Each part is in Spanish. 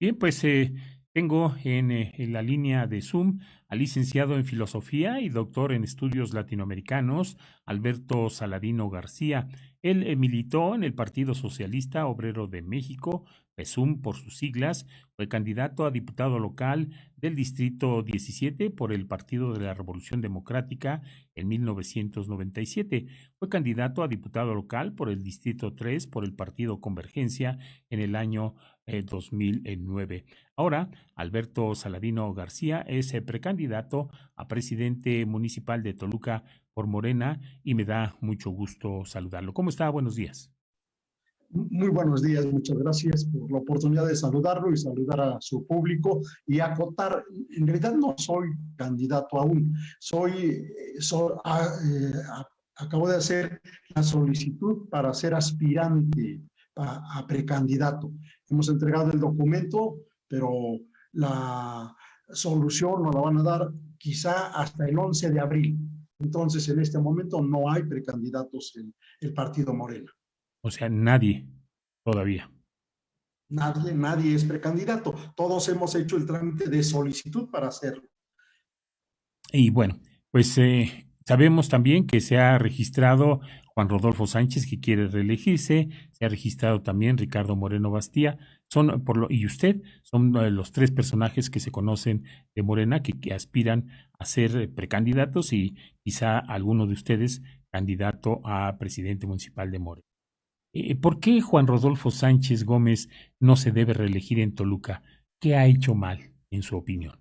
Bien, pues tengo en la línea de Zoom al licenciado en Filosofía y doctor en Estudios Latinoamericanos, Alberto Saladino García. Él militó en el Partido Socialista Obrero de México, PESUM por sus siglas, fue candidato a diputado local del Distrito 17 por el Partido de la Revolución Democrática en 1997. Fue candidato a diputado local por el Distrito 3 por el Partido Convergencia en el año 2009. Ahora, Alberto Saladino García es precandidato a presidente municipal de Toluca por Morena y me da mucho gusto saludarlo. ¿Cómo está? Buenos días. Muy buenos días, muchas gracias por la oportunidad de saludarlo y saludar a su público y acotar. En realidad no soy candidato aún, acabo de hacer la solicitud para ser aspirante a precandidato. Hemos entregado el documento, pero la solución nos la van a dar quizá hasta el 11 de abril. Entonces, en este momento no hay precandidatos en el partido Morena. O sea, nadie todavía. Nadie es precandidato. Todos hemos hecho el trámite de solicitud para hacerlo. Y bueno, pues sabemos también que se ha registrado Juan Rodolfo Sánchez, que quiere reelegirse, se ha registrado también Ricardo Moreno Bastía, y usted son los tres personajes que se conocen de Morena que aspiran a ser precandidatos y quizá alguno de ustedes candidato a presidente municipal de Morena. ¿Por qué Juan Rodolfo Sánchez Gómez no se debe reelegir en Toluca? ¿Qué ha hecho mal, en su opinión?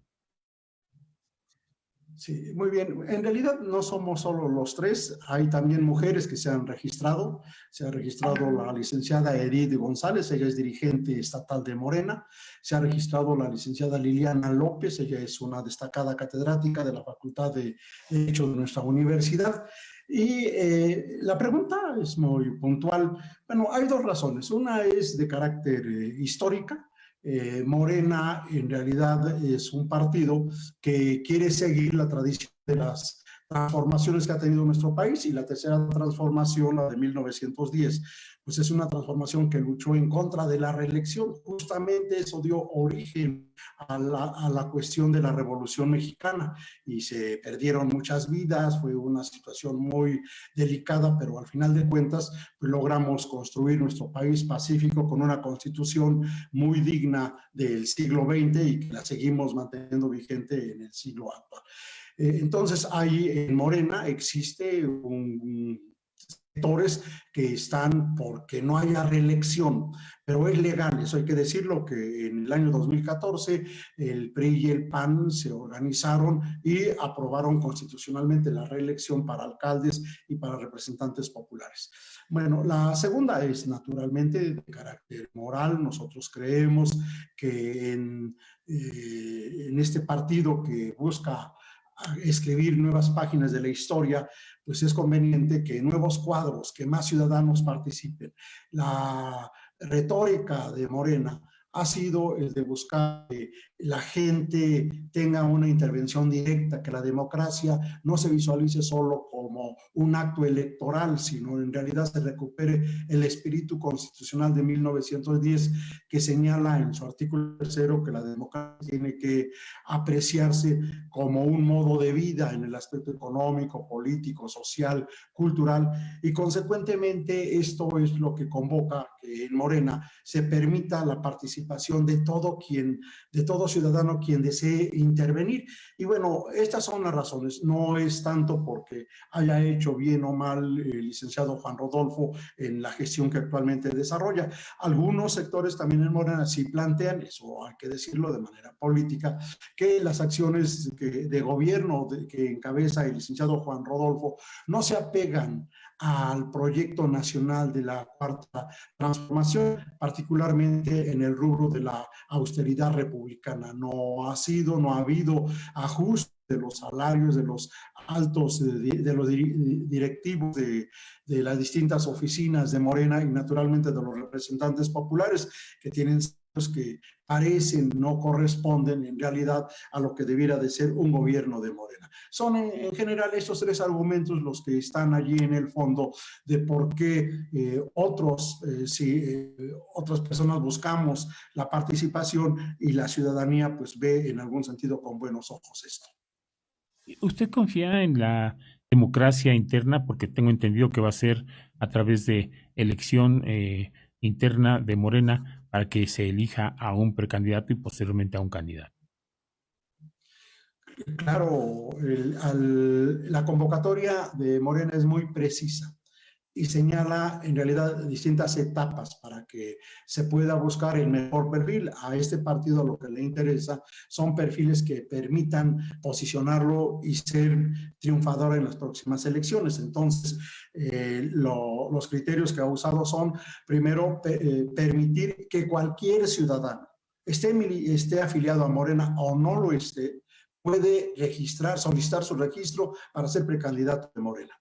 Sí, muy bien. En realidad no somos solo los tres, hay también mujeres que se han registrado. Se ha registrado la licenciada Edith González, ella es dirigente estatal de Morena. Se ha registrado la licenciada Liliana López, ella es una destacada catedrática de la Facultad de Derecho de nuestra universidad. Y la pregunta es muy puntual. Bueno, hay dos razones. Una es de carácter histórica. Morena en realidad es un partido que quiere seguir la tradición de las transformaciones que ha tenido nuestro país, y la tercera transformación, la de 1910, pues es una transformación que luchó en contra de la reelección. Justamente eso dio origen a la cuestión de la Revolución Mexicana y se perdieron muchas vidas, fue una situación muy delicada, pero al final de cuentas pues logramos construir nuestro país pacífico con una constitución muy digna del siglo XX y que la seguimos manteniendo vigente en el siglo actual. Entonces, ahí en Morena existe sectores que están porque no haya reelección, pero es legal, eso hay que decirlo, que en el año 2014 el PRI y el PAN se organizaron y aprobaron constitucionalmente la reelección para alcaldes y para representantes populares. Bueno, la segunda es naturalmente de carácter moral. Nosotros creemos que en este partido que busca escribir nuevas páginas de la historia, pues es conveniente que nuevos cuadros, que más ciudadanos participen. La retórica de Morena ha sido el de buscar que la gente tenga una intervención directa, que la democracia no se visualice solo como un acto electoral, sino en realidad se recupere el espíritu constitucional de 1910, que señala en su artículo tercero que la democracia tiene que apreciarse como un modo de vida en el aspecto económico, político, social, cultural, y consecuentemente esto es lo que convoca que en Morena se permita la participación de todo ciudadano quien desee intervenir. Y bueno, estas son las razones. No es tanto porque haya hecho bien o mal el licenciado Juan Rodolfo en la gestión que actualmente desarrolla. Algunos sectores también en Morena sí plantean, eso hay que decirlo de manera política, que las acciones de gobierno que encabeza el licenciado Juan Rodolfo no se apegan al proyecto nacional de la cuarta transformación, particularmente en el rubro de la austeridad republicana. No ha habido ajuste de los salarios de los altos, de los directivos de las distintas oficinas de Morena y naturalmente de los representantes populares que tienen que parecen no corresponden en realidad a lo que debiera de ser un gobierno de Morena. Son en general estos tres argumentos los que están allí en el fondo de por qué otras personas buscamos la participación y la ciudadanía pues ve en algún sentido con buenos ojos esto. ¿Usted confía en la democracia interna? Porque tengo entendido que va a ser a través de elección interna de Morena para que se elija a un precandidato y posteriormente a un candidato. Claro, la convocatoria de Morena es muy precisa y señala en realidad distintas etapas para que se pueda buscar el mejor perfil. A este partido lo que le interesa son perfiles que permitan posicionarlo y ser triunfador en las próximas elecciones. Entonces, los criterios que ha usado son, primero, permitir que cualquier ciudadano esté afiliado a Morena o no lo esté, puede solicitar su registro para ser precandidato de Morena.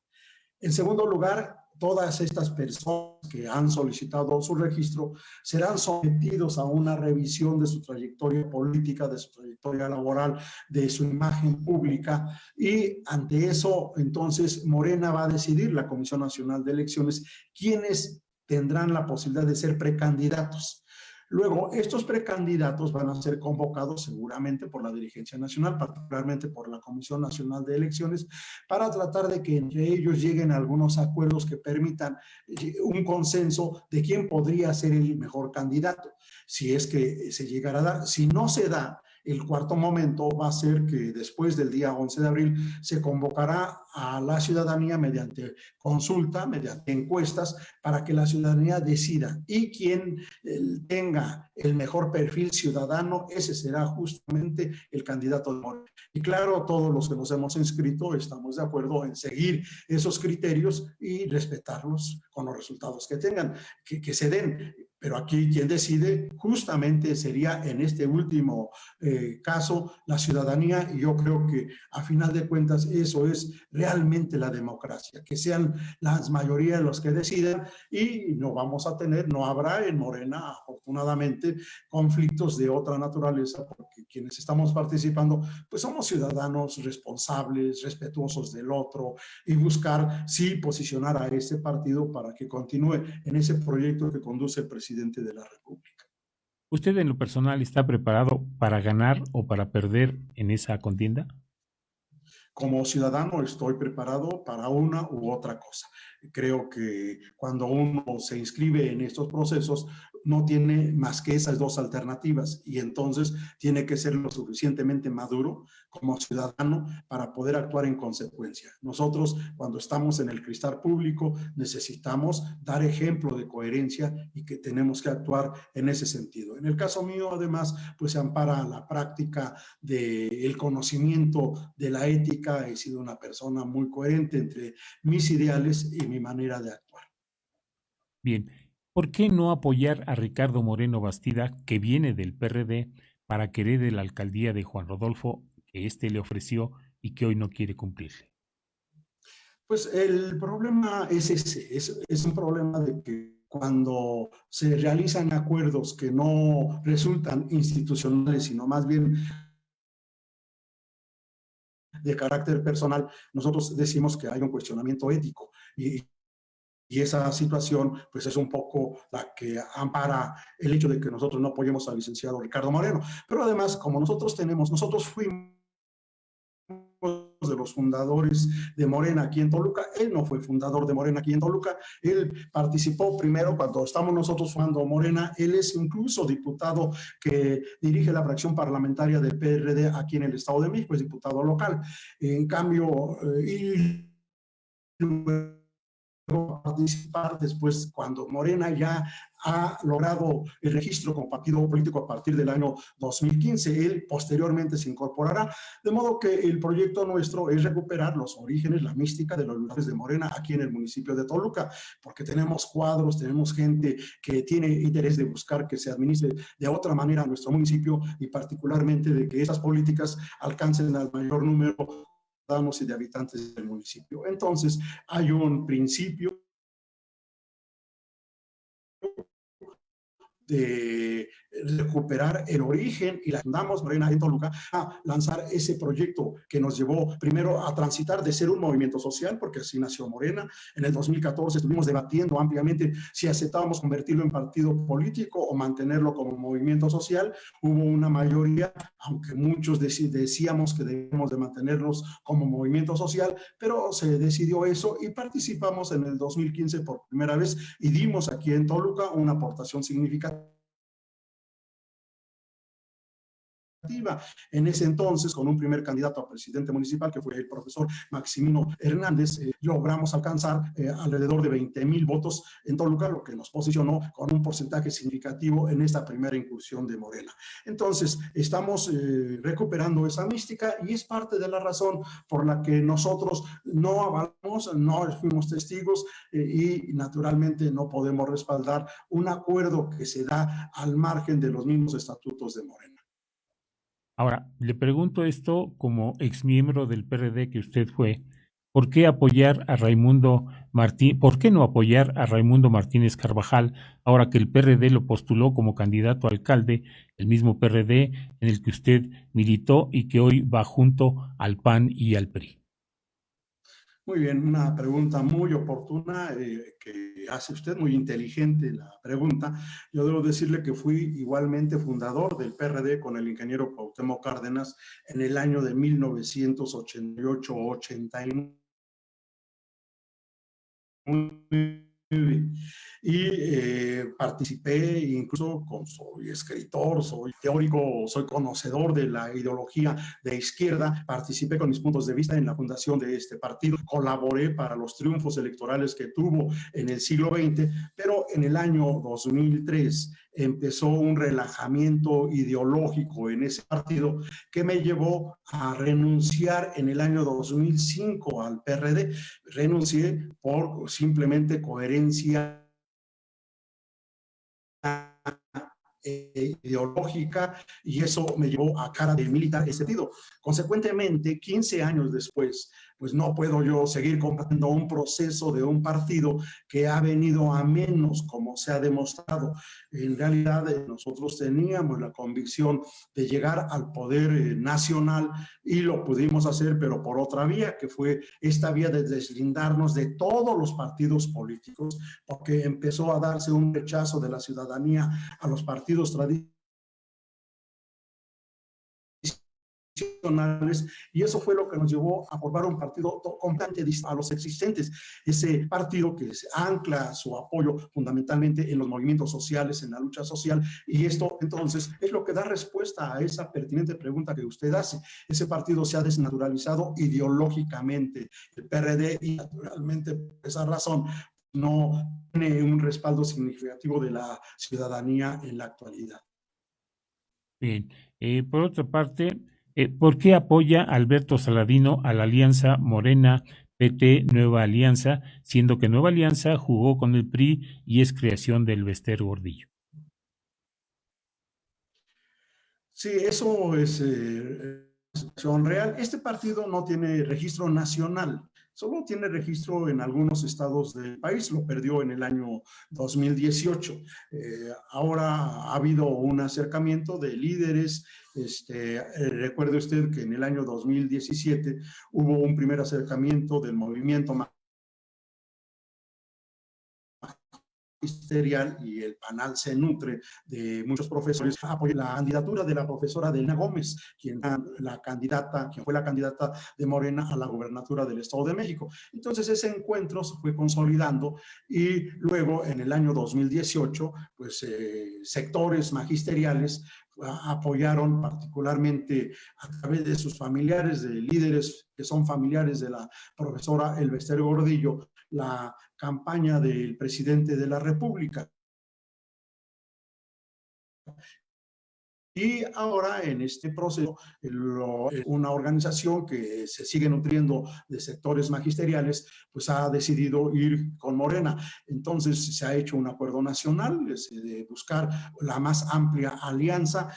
En segundo lugar, todas estas personas que han solicitado su registro serán sometidos a una revisión de su trayectoria política, de su trayectoria laboral, de su imagen pública y ante eso, entonces, Morena va a decidir, la Comisión Nacional de Elecciones, quiénes tendrán la posibilidad de ser precandidatos. Luego, estos precandidatos van a ser convocados seguramente por la dirigencia nacional, particularmente por la Comisión Nacional de Elecciones, para tratar de que entre ellos lleguen a algunos acuerdos que permitan un consenso de quién podría ser el mejor candidato, si es que se llegara a dar. Si no se da, el cuarto momento va a ser que después del día 11 de abril se convocará a la ciudadanía mediante consulta, mediante encuestas, para que la ciudadanía decida y quien tenga el mejor perfil ciudadano, ese será justamente el candidato de Morena. Y claro, todos los que nos hemos inscrito estamos de acuerdo en seguir esos criterios y respetarlos con los resultados que tengan, que se den. Pero aquí quien decide justamente sería en este último caso la ciudadanía y yo creo que a final de cuentas eso es realmente la democracia, que sean las mayorías los que decidan y no habrá en Morena afortunadamente conflictos de otra naturaleza porque quienes estamos participando pues somos ciudadanos responsables, respetuosos del otro y buscar sí posicionar a ese partido para que continúe en ese proyecto que conduce el presidente de la República. ¿Usted en lo personal está preparado para ganar o para perder en esa contienda? Como ciudadano estoy preparado para una u otra cosa. Creo que cuando uno se inscribe en estos procesos no tiene más que esas dos alternativas y entonces tiene que ser lo suficientemente maduro como ciudadano para poder actuar en consecuencia. Nosotros cuando estamos en el cristal público necesitamos dar ejemplo de coherencia y que tenemos que actuar en ese sentido. En el caso mío además pues se ampara la práctica del conocimiento de la ética, he sido una persona muy coherente entre mis ideales y mi manera de actuar. Bien, ¿por qué no apoyar a Ricardo Moreno Bastida, que viene del PRD, para que herede la alcaldía de Juan Rodolfo, que éste le ofreció y que hoy no quiere cumplirle? Pues el problema es ese, es un problema de que cuando se realizan acuerdos que no resultan institucionales, sino más bien de carácter personal, nosotros decimos que hay un cuestionamiento ético y esa situación pues es un poco la que ampara el hecho de que nosotros no apoyemos al licenciado Ricardo Moreno. Pero además, como nosotros fuimos de los fundadores de Morena aquí en Toluca. Él no fue fundador de Morena aquí en Toluca. Él participó primero cuando estamos nosotros fundando Morena. Él es incluso diputado que dirige la fracción parlamentaria del PRD aquí en el Estado de México, es diputado local. En cambio, y participar después cuando Morena ya ha logrado el registro como partido político a partir del año 2015. Él posteriormente se incorporará, de modo que el proyecto nuestro es recuperar los orígenes, la mística de los lugares de Morena aquí en el municipio de Toluca, porque tenemos cuadros, tenemos gente que tiene interés de buscar que se administre de otra manera nuestro municipio y particularmente de que esas políticas alcancen al mayor número y de habitantes del municipio. Entonces, hay un principio de recuperar el origen y la fundamos Morena en Toluca a lanzar ese proyecto que nos llevó primero a transitar de ser un movimiento social, porque así nació Morena. En el 2014 estuvimos debatiendo ampliamente si aceptábamos convertirlo en partido político o mantenerlo como movimiento social. Hubo una mayoría, aunque muchos decíamos que debemos de mantenernos como movimiento social, pero se decidió eso y participamos en el 2015 por primera vez y dimos aquí en Toluca una aportación significativa en ese entonces, con un primer candidato a presidente municipal, que fue el profesor Maximino Hernández, logramos alcanzar alrededor de 20,000 votos en Toluca, lo que nos posicionó con un porcentaje significativo en esta primera incursión de Morena. Entonces, estamos recuperando esa mística y es parte de la razón por la que nosotros no avalamos, no fuimos testigos y naturalmente no podemos respaldar un acuerdo que se da al margen de los mismos estatutos de Morena. Ahora, le pregunto esto como exmiembro del PRD que usted fue, ¿por qué apoyar a Raimundo Martín, por qué no apoyar a Raimundo Martínez Carvajal ahora que el PRD lo postuló como candidato a alcalde, el mismo PRD en el que usted militó y que hoy va junto al PAN y al PRI? Muy bien, una pregunta muy oportuna que hace usted, muy inteligente la pregunta. Yo debo decirle que fui igualmente fundador del PRD con el ingeniero Cuauhtémoc Cárdenas en el año de 1988-89. Y participé, incluso soy escritor, soy teórico, soy conocedor de la ideología de izquierda, participé con mis puntos de vista en la fundación de este partido, colaboré para los triunfos electorales que tuvo en el siglo XX, pero en el año 2003 empezó un relajamiento ideológico en ese partido que me llevó a renunciar en el año 2005 al PRD. Renuncié por simplemente coherencia ideológica y eso me llevó a cara de militar ese sentido. Consecuentemente, 15 años después, pues no puedo yo seguir combatiendo un proceso de un partido que ha venido a menos, como se ha demostrado. En realidad, nosotros teníamos la convicción de llegar al poder nacional y lo pudimos hacer, pero por otra vía, que fue esta vía de deslindarnos de todos los partidos políticos, porque empezó a darse un rechazo de la ciudadanía a los partidos tradicionales y eso fue lo que nos llevó a formar un partido completamente distinto a los existentes. Ese partido que ancla su apoyo fundamentalmente en los movimientos sociales, en la lucha social, y esto entonces es lo que da respuesta a esa pertinente pregunta que usted hace. Ese partido se ha desnaturalizado ideológicamente, el PRD, y naturalmente por esa razón no tiene un respaldo significativo de la ciudadanía en la actualidad. Bien, por otra parte, ¿por qué apoya Alberto Saladino a la alianza Morena PT Nueva Alianza, siendo que Nueva Alianza jugó con el PRI y es creación del Bester Gordillo? Sí, eso es situación real. Este partido no tiene registro nacional, solo tiene registro en algunos estados del país, lo perdió en el año 2018. Ahora ha habido un acercamiento de líderes. Recuerde usted que en el año 2017 hubo un primer acercamiento del movimiento magisterial y el panel se nutre de muchos profesores, apoya la candidatura de la profesora Delina Gómez, quien fue la candidata de Morena a la gobernatura del Estado de México. Entonces ese encuentro se fue consolidando y luego en el año 2018, pues sectores magisteriales apoyaron particularmente a través de sus familiares, de líderes que son familiares de la profesora Elbester Gordillo, la campaña del presidente de la República. Y ahora en este proceso, una organización que se sigue nutriendo de sectores magisteriales, pues ha decidido ir con Morena. Entonces se ha hecho un acuerdo nacional de buscar la más amplia alianza.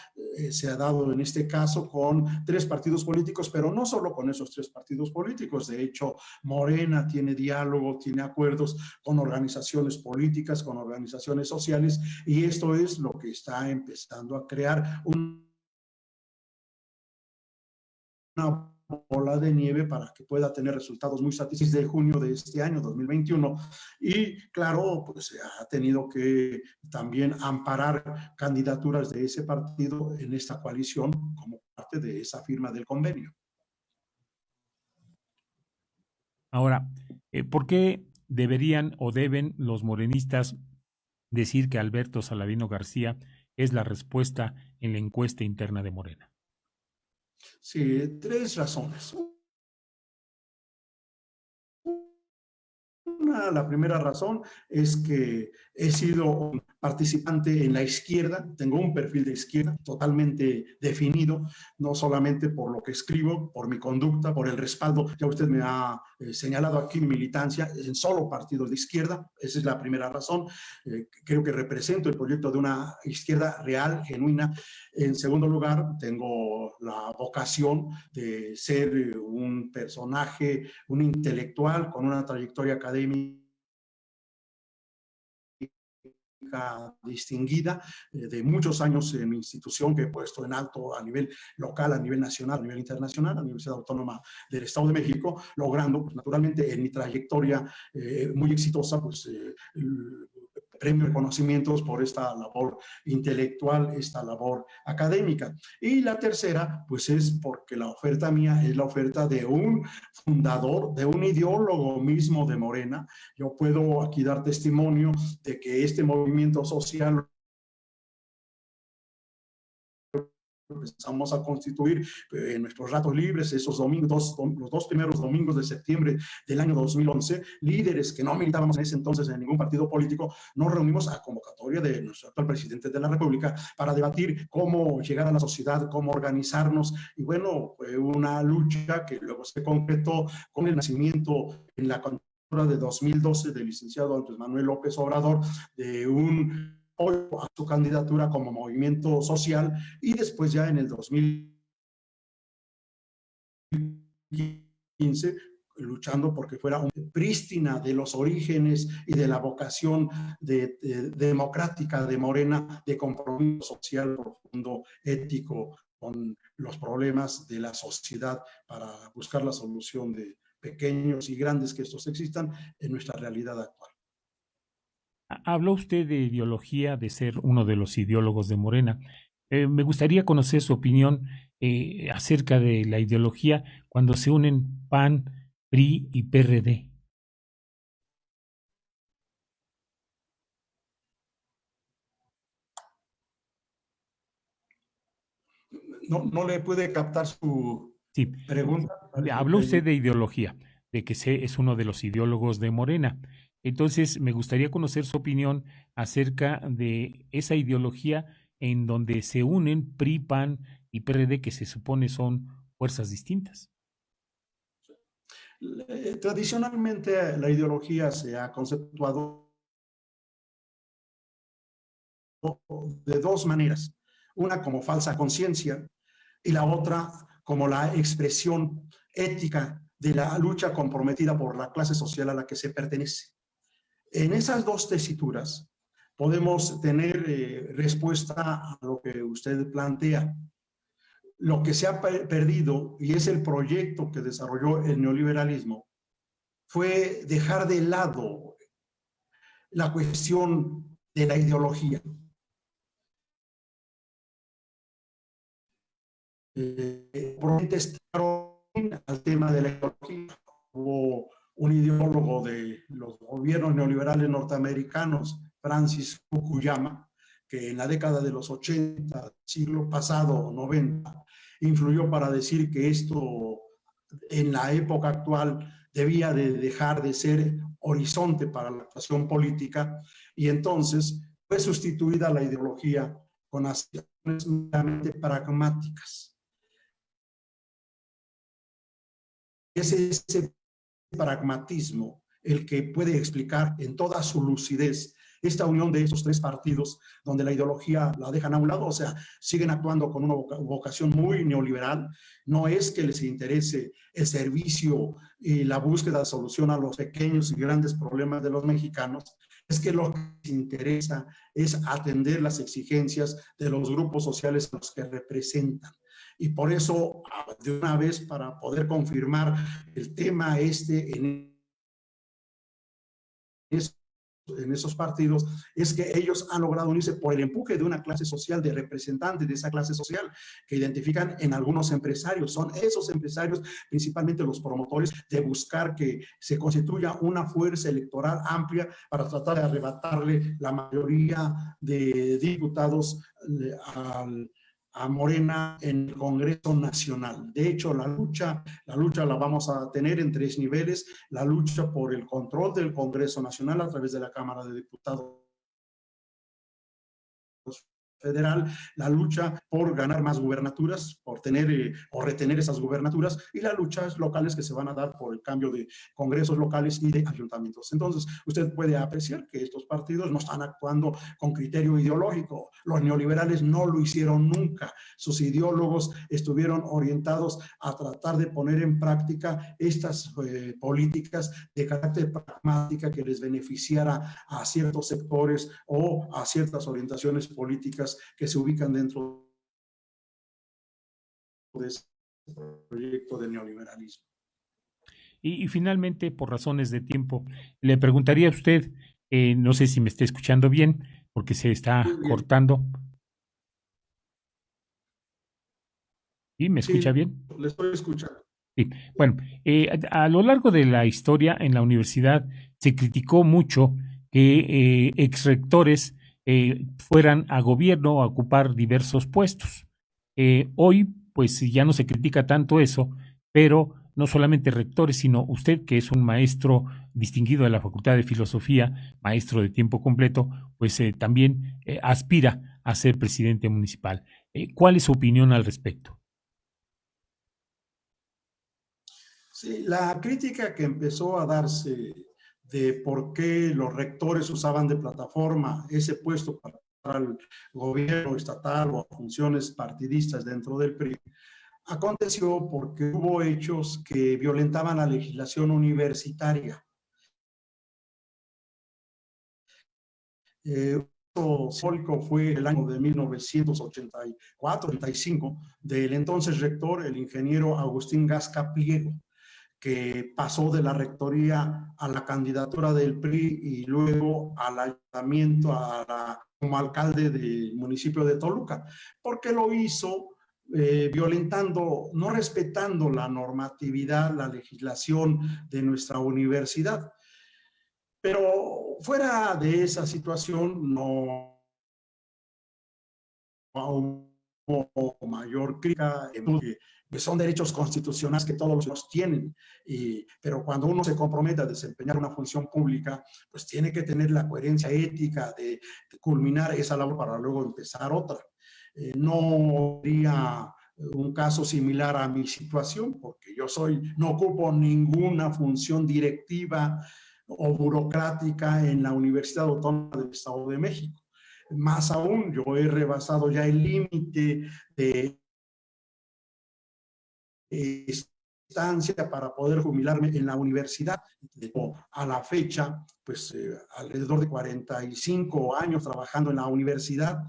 Se ha dado en este caso con 3 partidos políticos, pero no solo con esos 3 partidos políticos. De hecho, Morena tiene diálogo, tiene acuerdos con organizaciones políticas, con organizaciones sociales, y esto es lo que está empezando a crear una bola de nieve para que pueda tener resultados muy satisfactorios de junio de este año 2021. Y claro, pues se ha tenido que también amparar candidaturas de ese partido en esta coalición como parte de esa firma del convenio. Ahora, ¿por qué deberían o deben los morenistas decir que Alberto Saladino García es la respuesta en la encuesta interna de Morena? Sí, 3 razones. La primera razón es que he sido un participante en la izquierda, tengo un perfil de izquierda totalmente definido, no solamente por lo que escribo, por mi conducta, por el respaldo. Ya usted me ha señalado aquí mi militancia en solo partidos de izquierda, esa es la primera razón. Creo que represento el proyecto de una izquierda real, genuina. En segundo lugar, tengo la vocación de ser un personaje, un intelectual con una trayectoria académica distinguida de muchos años en mi institución, que he puesto en alto a nivel local, a nivel nacional, a nivel internacional, la Universidad Autónoma del Estado de México, logrando, pues, naturalmente, en mi trayectoria muy exitosa, pues premio reconocimientos por esta labor intelectual, esta labor académica. Y la tercera, pues es porque la oferta mía es la oferta de un fundador, de un ideólogo mismo de Morena. Yo puedo aquí dar testimonio de que este movimiento social empezamos a constituir en nuestros ratos libres, esos domingos, los 2 primeros domingos de septiembre del año 2011, líderes que no militábamos en ese entonces en ningún partido político, nos reunimos a convocatoria de nuestro actual presidente de la República para debatir cómo llegar a la sociedad, cómo organizarnos. Y bueno, fue una lucha que luego se concretó con el nacimiento en la candidatura de 2012 del licenciado Andrés Manuel López Obrador, de un apoyo a su candidatura como movimiento social, y después ya en el 2015 luchando porque fuera una prístina de los orígenes y de la vocación democrática de Morena, de compromiso social profundo, ético, con los problemas de la sociedad para buscar la solución de pequeños y grandes que estos existan en nuestra realidad actual. Habló usted de ideología, de ser uno de los ideólogos de Morena. Me gustaría conocer su opinión acerca de la ideología cuando se unen PAN, PRI y PRD. No le puede captar su Sí, pregunta. habló usted de ideología, de que es uno de los ideólogos de Morena. Entonces, me gustaría conocer su opinión acerca de esa ideología en donde se unen PRI, PAN y PRD, que se supone son fuerzas distintas. Tradicionalmente la ideología se ha conceptuado de 2 maneras. Una como falsa conciencia y la otra como la expresión ética de la lucha comprometida por la clase social a la que se pertenece. En esas 2 tesituras podemos tener respuesta a lo que usted plantea. Lo que se ha perdido, y es el proyecto que desarrolló el neoliberalismo, fue dejar de lado la cuestión de la ideología. Al tema de la ideología. Hubo un ideólogo de los gobiernos neoliberales norteamericanos, Francis Fukuyama, que en la década de los 80, siglo pasado, 90, influyó para decir que esto en la época actual debía de dejar de ser horizonte para la acción política, y entonces fue sustituida la ideología con acciones meramente pragmáticas. Es ese pragmatismo el que puede explicar en toda su lucidez esta unión de esos tres partidos, donde la ideología la dejan a un lado, o sea, siguen actuando con una vocación muy neoliberal. No es que les interese el servicio y la búsqueda de solución a los pequeños y grandes problemas de los mexicanos, es que lo que les interesa es atender las exigencias de los grupos sociales a los que representan. Y por eso, de una vez, para poder confirmar el tema en esos partidos, es que ellos han logrado unirse por el empuje de una clase social, de representantes de esa clase social, que identifican en algunos empresarios. Son esos empresarios, principalmente los promotores, de buscar que se constituya una fuerza electoral amplia para tratar de arrebatarle la mayoría de diputados a Morena en el Congreso Nacional. De hecho, la lucha la vamos a tener en tres niveles: la lucha por el control del Congreso Nacional a través de la Cámara de Diputados federal, la lucha por ganar más gubernaturas, por tener o retener esas gubernaturas, y las luchas locales que se van a dar por el cambio de congresos locales y de ayuntamientos. Entonces, usted puede apreciar que estos partidos no están actuando con criterio ideológico. Los neoliberales no lo hicieron nunca. Sus ideólogos estuvieron orientados a tratar de poner en práctica estas políticas de carácter pragmática que les beneficiara a ciertos sectores o a ciertas orientaciones políticas que se ubican dentro de ese proyecto de neoliberalismo. Y finalmente, por razones de tiempo, le preguntaría a usted, no sé si me está escuchando bien, porque se está cortando. ¿Sí? ¿Me escucha Sí, bien? le estoy escuchando. Sí. Bueno, a lo largo de la historia en la universidad se criticó mucho que exrectores fueran a gobierno a ocupar diversos puestos. Hoy, pues ya no se critica tanto eso, pero no solamente rectores, sino usted, que es un maestro distinguido de la Facultad de Filosofía, maestro de tiempo completo, pues también aspira a ser presidente municipal. ¿Cuál es su opinión al respecto? Sí, la crítica que empezó a darse de por qué los rectores usaban de plataforma ese puesto para el gobierno estatal o funciones partidistas dentro del PRI, aconteció porque hubo hechos que violentaban la legislación universitaria. Simbólico fue el año de 1984-85 del entonces rector, el ingeniero Agustín Gasca Pliego, que pasó de la rectoría a la candidatura del PRI y luego al ayuntamiento, como alcalde del municipio de Toluca, porque lo hizo violentando, no respetando la normatividad, la legislación de nuestra universidad. Pero fuera de esa situación no hubo mayor crítica, que son derechos constitucionales que todos los tienen, pero cuando uno se compromete a desempeñar una función pública, pues tiene que tener la coherencia ética de culminar esa labor para luego empezar otra. No habría un caso similar a mi situación, porque yo no ocupo ninguna función directiva o burocrática en la Universidad Autónoma del Estado de México. Más aún, yo he rebasado ya el límite de estancia para poder jubilarme en la universidad. A la fecha, pues alrededor de 45 años trabajando en la universidad,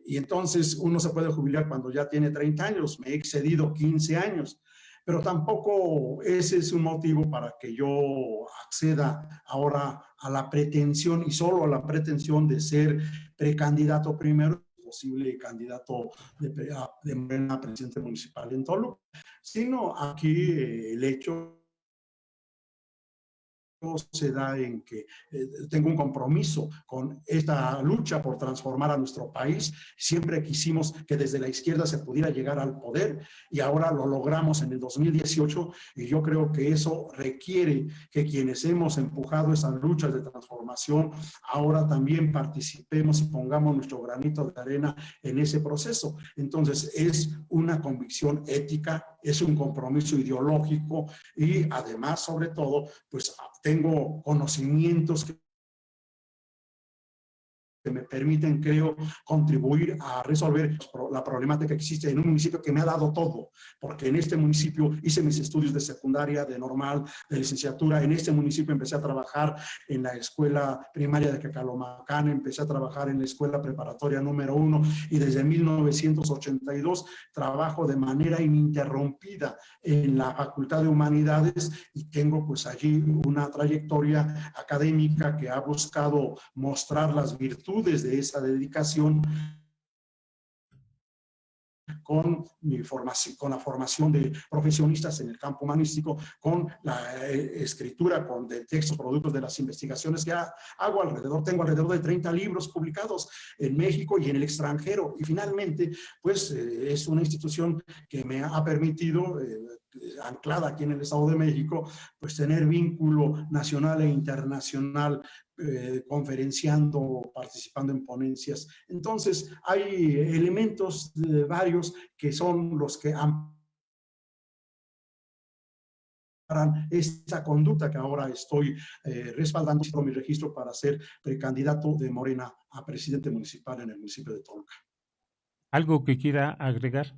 y entonces uno se puede jubilar cuando ya tiene 30 años, me he excedido 15 años, pero tampoco ese es un motivo para que yo acceda ahora a la pretensión, y solo a la pretensión, de ser precandidato primero, posible candidato de Morena a presidente municipal en Toluca, sino aquí el hecho se da en que tengo un compromiso con esta lucha por transformar a nuestro país. Siempre quisimos que desde la izquierda se pudiera llegar al poder y ahora lo logramos en el 2018 y yo creo que eso requiere que quienes hemos empujado esas luchas de transformación ahora también participemos y pongamos nuestro granito de arena en ese proceso. Entonces es una convicción ética, es un compromiso ideológico y además, sobre todo, pues tengo conocimientos que me permiten, creo, contribuir a resolver la problemática que existe en un municipio que me ha dado todo, porque en este municipio hice mis estudios de secundaria, de normal, de licenciatura, en este municipio empecé a trabajar en la escuela primaria de Quecalomacán, empecé a trabajar en la escuela preparatoria número 1 y desde 1982 trabajo de manera ininterrumpida en la Facultad de Humanidades y tengo pues allí una trayectoria académica que ha buscado mostrar las virtudes de esa dedicación con mi formación, con la formación de profesionistas en el campo humanístico, con la escritura de textos, productos de las investigaciones que hago alrededor. Tengo alrededor de 30 libros publicados en México y en el extranjero. Y finalmente, pues es una institución que me ha permitido, anclada aquí en el Estado de México, pues tener vínculo nacional e internacional, conferenciando, participando en ponencias. Entonces, hay elementos varios que son los que amparan esta conducta que ahora estoy respaldando mi registro para ser precandidato de Morena a presidente municipal en el municipio de Toluca. ¿Algo que quiera agregar?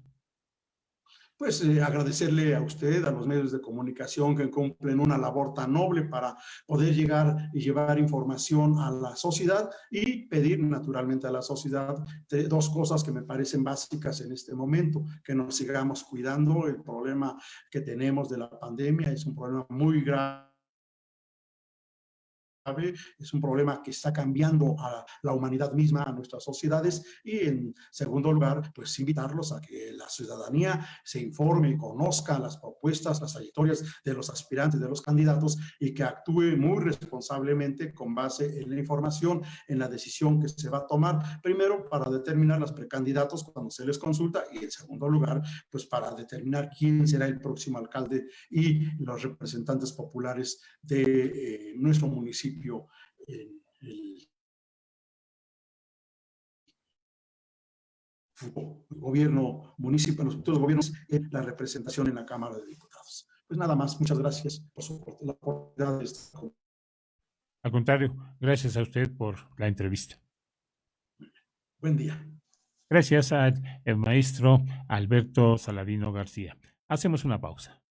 Pues agradecerle a usted, a los medios de comunicación que cumplen una labor tan noble para poder llegar y llevar información a la sociedad y pedir naturalmente a la sociedad dos cosas que me parecen básicas en este momento, que nos sigamos cuidando. El problema que tenemos de la pandemia es un problema muy grave. Es un problema que está cambiando a la humanidad misma, a nuestras sociedades y en segundo lugar, pues invitarlos a que la ciudadanía se informe y conozca las propuestas, las trayectorias de los aspirantes, de los candidatos y que actúe muy responsablemente con base en la información, en la decisión que se va a tomar, primero para determinar los precandidatos cuando se les consulta y en segundo lugar, pues para determinar quién será el próximo alcalde y los representantes populares de nuestro municipio en el gobierno municipal, en los futuros gobiernos, en la representación en la Cámara de Diputados. Pues nada más, muchas gracias por la oportunidad de estar. Al contrario, gracias a usted por la entrevista. Buen día. Gracias al maestro Alberto Saladino García. Hacemos una pausa.